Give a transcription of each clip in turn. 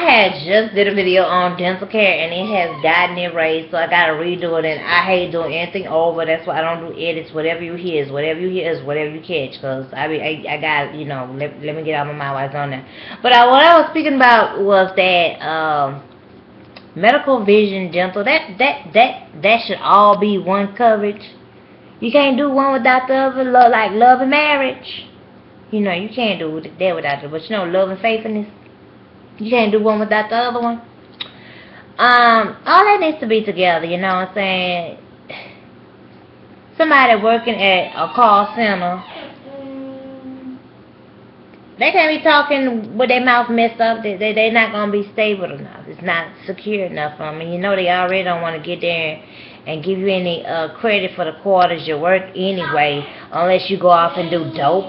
had just did a video on dental care and it has gotten erased, so I gotta redo it. And I hate doing anything over. That's why I don't do edits. Whatever you hear is whatever you hear is whatever you catch. Cause I got let me get out of my mind while it's on there. But what I was speaking about was that medical, vision, dental. That should all be one coverage. You can't do one without the other. Like love and marriage. You can't do that without it. But love and faithfulness. You can't do one without the other one. All that needs to be together, you know what I'm saying? Somebody working at a call center, they can't be talking with their mouth messed up. They're not going to be stable enough. It's not secure enough for them. And they already don't want to get there and give you any credit for the quarters you work anyway, unless you go off and do dope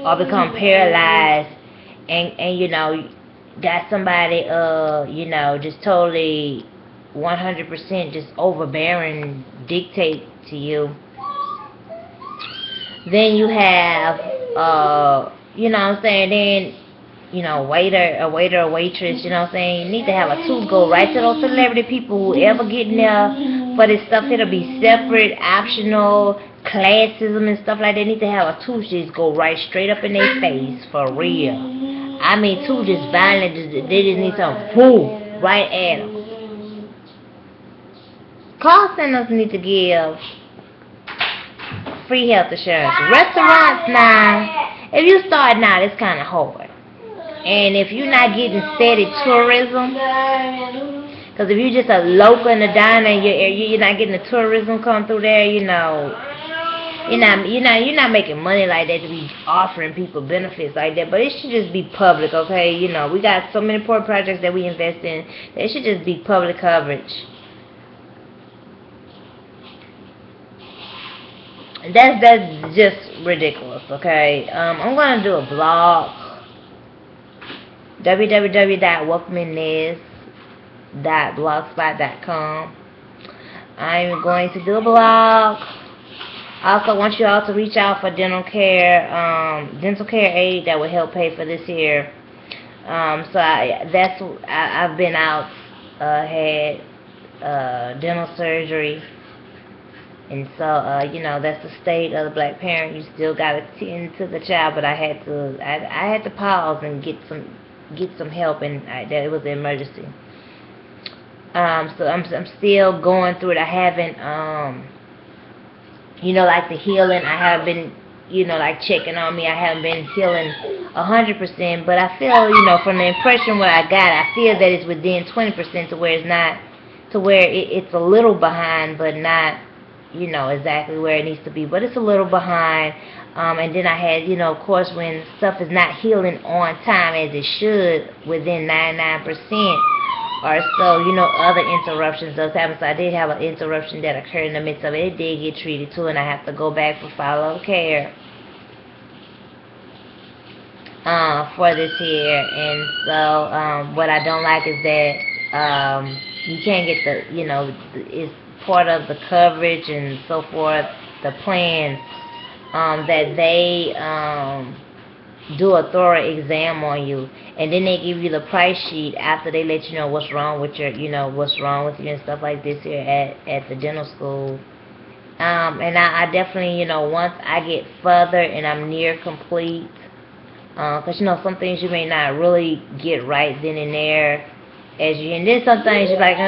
or become paralyzed and got somebody, just totally 100% just overbearing, dictate to you. Then you have, you know what I'm saying, then, a waiter, a waitress, you know what I'm saying, you need to have a tooth go right to those celebrity people who ever get in there for this stuff. It'll be separate, optional, classism and stuff like that. They need to have a tooth just go right straight up in their face, for real. I mean, too, just violent, they just need something, boom, right at them. Call centers need to give free health insurance. Restaurants now, if you start now, it's kind of hard. And if you're not getting steady tourism, because if you're just a local in the diner and you're not getting the tourism come through there, you're not making money like that to be offering people benefits like that. But it should just be public, okay? We got so many poor projects that we invest in. It should just be public coverage. That's just ridiculous, okay? I'm gonna do a blog, www.welcomingness.blogspot.com. I'm going to do a blog. I also want you all to reach out for dental care aid that will help pay for this year. So I've been out, had dental surgery, and so that's the state of the black parent. You still got to tend to the child, but I had to pause and get some help, and that it was an emergency. So I'm still going through it. I haven't like the healing, I haven't been, like checking on me. I haven't been healing 100%, but I feel, from the impression what I got, I feel that it's within 20% to where it's not, to where it's a little behind, but not, exactly where it needs to be, but it's a little behind. And then I had, of course, when stuff is not healing on time as it should, within 99%, or so, other interruptions does happen. So I did have an interruption that occurred in the midst of it. It did get treated too, and I have to go back for follow-up care for this year. And so what I don't like is that you can't get it's part of the coverage and so forth, the plans, that they do a thorough exam on you, and then they give you the price sheet after they let you know what's wrong with what's wrong with you and stuff like this here at the dental school. And I definitely, once I get further and I'm near complete, because some things you may not really get right then and there, and then some things you're like,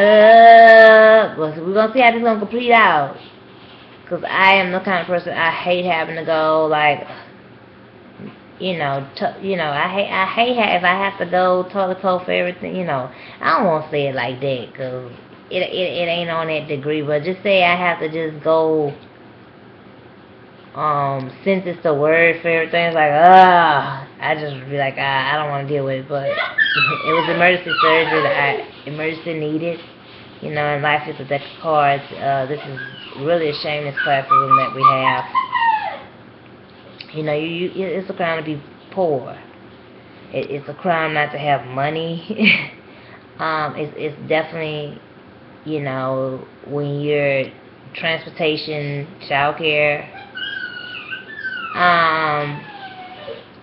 well, we're gonna see how this gonna complete out. Because I am the kind of person, I hate having to go like, I hate if I have to go toe to toe for everything. I don't want to say it like that, because it ain't on that degree. But just say I have to just go sentence to word for everything. It's like, I just be like, I don't want to deal with it. But it was emergency surgery that emergency needed. And life is a deck of cards. This is really a shameless classism that we have. It's a crime to be poor. It's a crime not to have money. It's definitely, when you're transportation, childcare.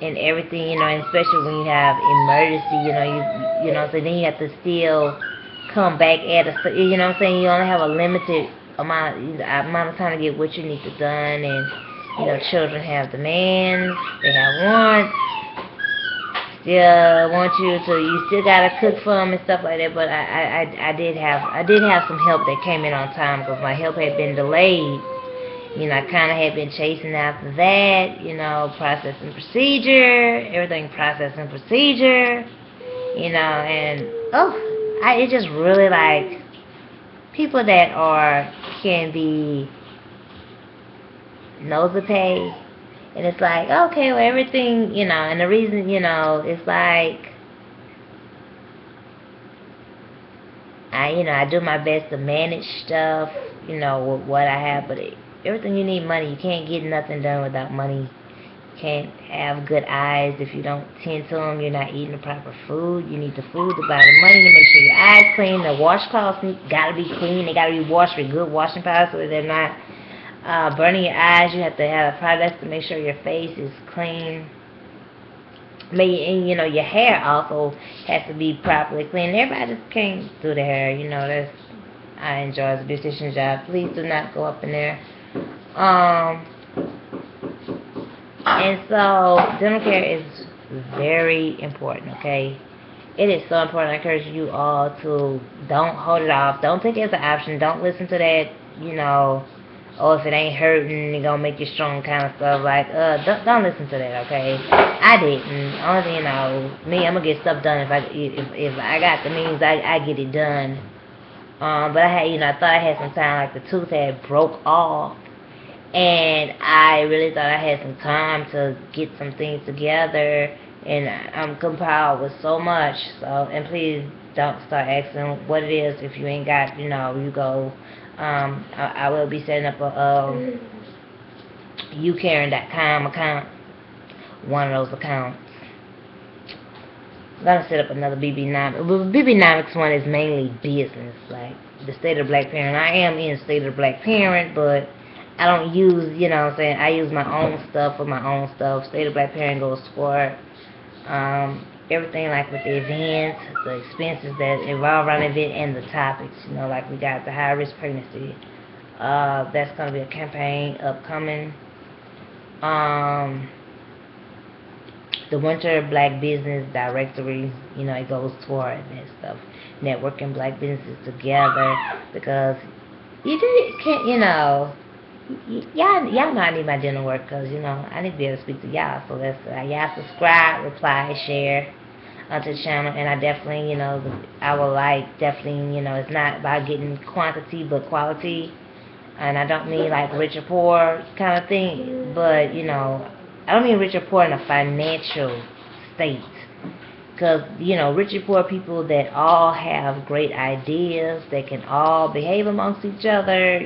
and everything, and especially when you have emergency, so then you have to still come back at you know what I'm saying, you only have a limited amount of time to get what you need to done, and children have demands, they have wants, still want you still gotta cook for them and stuff like that. But I did have some help that came in on time because my help had been delayed. I kind of had been chasing after that, process and procedure, everything process and procedure, and it just really like people that can be nosy pay, and it's like, okay, well, everything, and the reason, it's like, I do my best to manage stuff, with what I have, but everything you need money. You can't get nothing done without money. You can't have good eyes if you don't tend to them. You're not eating the proper food. You need the food to buy the money to make sure your eyes clean. The washcloths gotta be clean. They gotta be washed with good washing powder so that they're not burning your eyes. You have to have products to make sure your face is clean. And your hair also has to be properly clean. Everybody just can't do their hair. I enjoy the beautician job. Please do not go up in there. And so dental care is very important, okay? It is so important. I encourage you all to don't hold it off. Don't take it as an option. Don't listen to that, if it ain't hurting, it's gonna make you strong kind of stuff. Like, don't listen to that, okay? I didn't. Only thing, me, I'm gonna get stuff done if I got the means, I get it done. But I thought I had some time, like the tooth had broke off, and I really thought I had some time to get some things together, and I'm compiled with so much. So, and please don't start asking what it is if you ain't got, you go. I will be setting up a ucaring.com account, one of those accounts. I'm gonna set up another BB9. BB9 one is mainly business, like the State of Black Parent. I am in State of Black Parent, but I don't use, I use my own stuff for my own stuff. State of Black Parent goes for everything, like with the events, the expenses that involve around the event, and the topics. Like we got the high risk pregnancy. That's gonna be a campaign upcoming. The Winter Black Business Directory, it goes toward that stuff. Networking black businesses together, because you just can't, y'all know I need my dental work, because, I need to be able to speak to y'all. So that's, y'all subscribe, reply, share to the channel, and I definitely, I would like, definitely, it's not about getting quantity, but quality. And I don't mean like rich or poor kind of thing, but, I don't mean rich or poor in a financial state. Because, rich and poor people that all have great ideas, they can all behave amongst each other,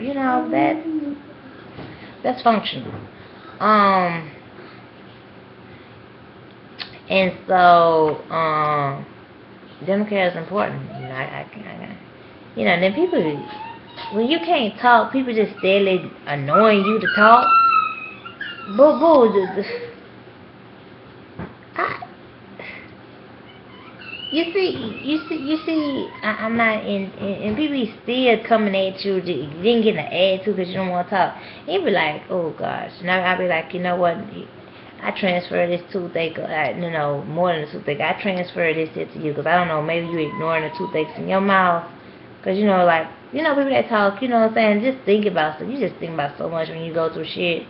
that's functional. And so, dental care is important. And then people, when you can't talk, people just steadily annoying you to talk. You see, I'm not and people still coming at you, then getting an attitude because you don't want to talk. You be like, oh gosh, and I'll be like, you know what? I transfer this toothache, more than a toothache. I transfer this shit to you because I don't know, maybe you ignoring the toothaches in your mouth. Because, people that talk, what I'm saying, just think about stuff. You just think about so much when you go through shit.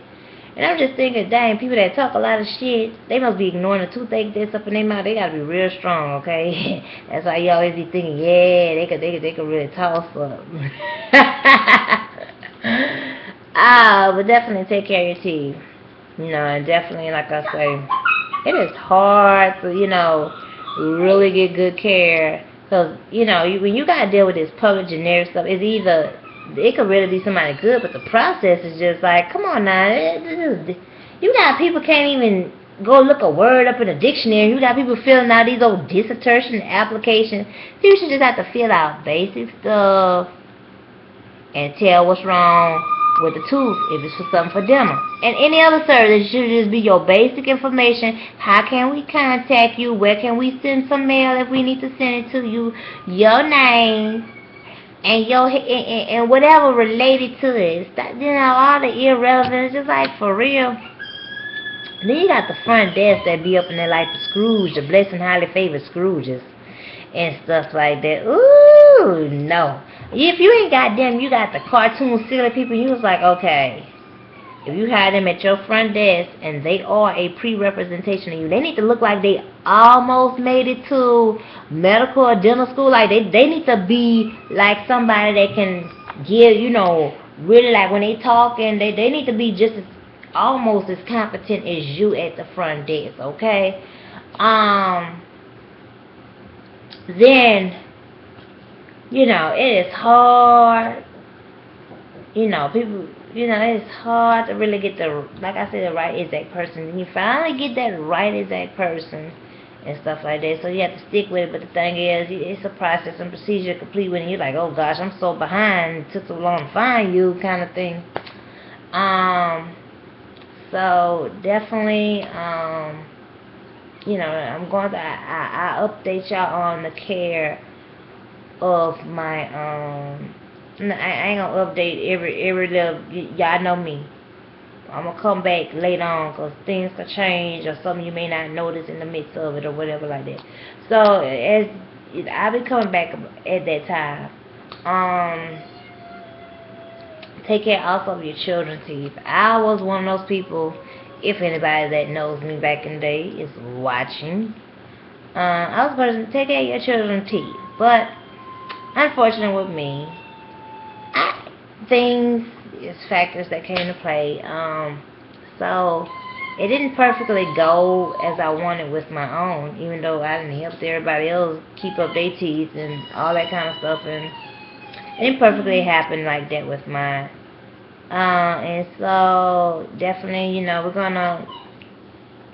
And I'm just thinking, dang, people that talk a lot of shit, they must be ignoring the toothache that's up in their mouth. They gotta be real strong, okay? That's why you always be thinking, yeah, they could really toss up. But definitely take care of your teeth. And definitely, like I say, it is hard to, really get good care. Because, when you got to deal with this public generic stuff, it's either, it could really be somebody good, but the process is just like, come on now. You got people can't even go look a word up in a dictionary. You got people filling out these old dissertation applications. People should just have to fill out basic stuff and tell what's wrong. with the tooth, if it's for something for dinner. And any other service, it should just be your basic information. How can we contact you? Where can we send some mail if we need to send it to you? Your name and and whatever related to it. All the irrelevant. Just like for real. Then you got the front desk that be up in there like the Scrooge, the blessed and highly favored Scrooges and stuff like that. Ooh, no. If you ain't got them, you got the cartoon silly people. You was like, okay, if you had them at your front desk and they are a pre-representation of you, they need to look like they almost made it to medical or dental school. Like they need to be like somebody that can give, really like when they talking, they need to be just almost as competent as you at the front desk, okay? Then, it is hard, people, it's hard to really get like I said, the right exact person. You finally get that right exact person and stuff like that, so you have to stick with it. But the thing is, it's a process and procedure complete when you're like, oh gosh, I'm so behind, it took so long to find you, kind of thing. So definitely, I'm going to I update y'all on the care of my I ain't gonna update every little, y'all know me. I'm gonna come back later on because things could change or something you may not notice in the midst of it or whatever like that. So as I'll be coming back at that time. Take care also of your children's teeth. I was one of those people, if anybody that knows me back in the day is watching, I was a person, take care of your children's teeth. But unfortunately with me, factors that came into play. So it didn't perfectly go as I wanted with my own, even though I didn't help everybody else keep up their teeth and all that kind of stuff. And it didn't perfectly happen like that with mine. And so definitely,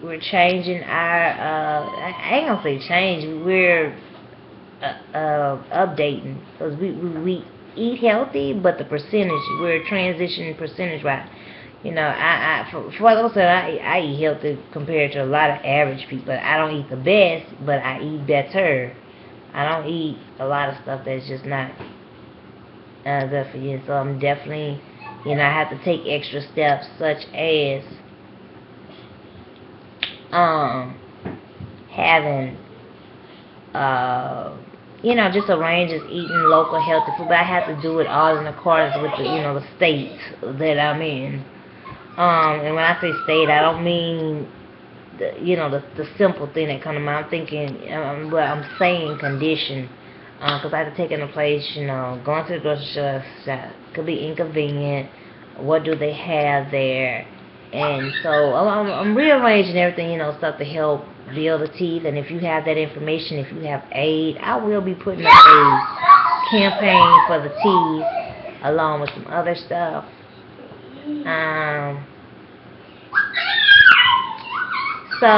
we're changing our, I ain't gonna say change, we're updating, because we eat healthy, but the percentage, we're transitioning percentage-wise. For those that I eat healthy compared to a lot of average people. I don't eat the best, but I eat better. I don't eat a lot of stuff that's just not good for you. So I'm definitely, I have to take extra steps, such as having just arranges eating local healthy food, but I have to do it all in accordance with the state that I'm in. And when I say state, I don't mean the simple thing that comes to mind. I'm thinking, I'm saying condition, because I have to take into place, going to the grocery store could be inconvenient. What do they have there? And so I'm rearranging everything, stuff to help build the teeth. And if you have that information, if you have aid, I will be putting up a campaign for the teeth along with some other stuff. So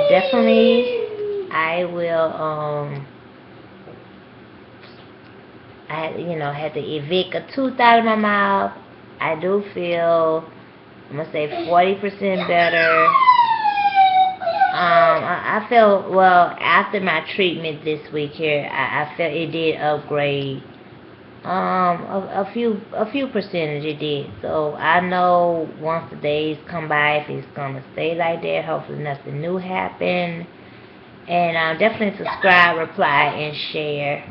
definitely I will I had to evict a tooth out of my mouth. I do feel, I'm gonna say 40% better. I felt, well, after my treatment this week here, I felt it did upgrade a few percentage it did. So I know once the days come by, if it's gonna stay like that, hopefully nothing new happen. And definitely subscribe, reply, and share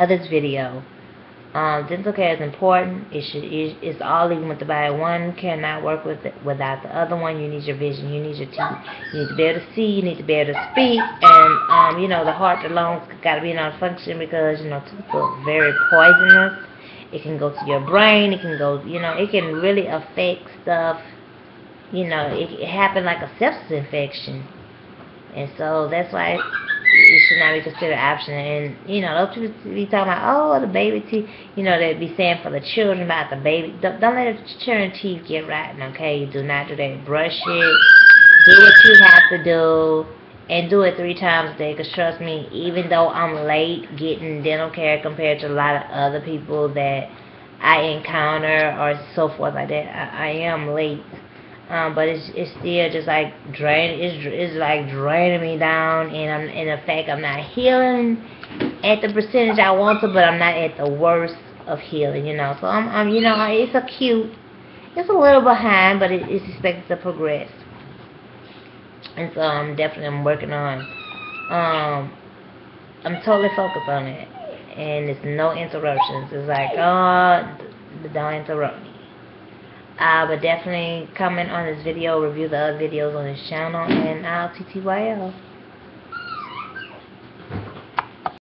this video. Dental care is important. It's all even with the body. One cannot work without the other one. You need your vision. You need your teeth. You need to be able to see. You need to be able to speak. And the heart, the lungs got to be in function, because tooth are very poisonous. It can go to your brain. It can go. It can really affect stuff. It happen like a sepsis infection, and so that's why it should not be considered an option. And those people be talking about, oh, the baby teeth, they be saying for the children about the baby. Don't let the children's teeth get rotten, okay? Do not do that. Brush it, do what you have to do, and do it 3 times a day. Because trust me, even though I'm late getting dental care compared to a lot of other people that I encounter or so forth like that. I am late, but it's still just like it's like draining me down, and I'm in effect I'm not healing at the percentage I want to, but I'm not at the worst of healing, you know. So I'm you know, it's acute. It's a little behind, but it's expected to progress, and so I'm working on. I'm totally focused on it, and it's no interruptions. It's like, oh, don't interrupt me. But definitely comment on this video, review the other videos on this channel, and I'll TTYL.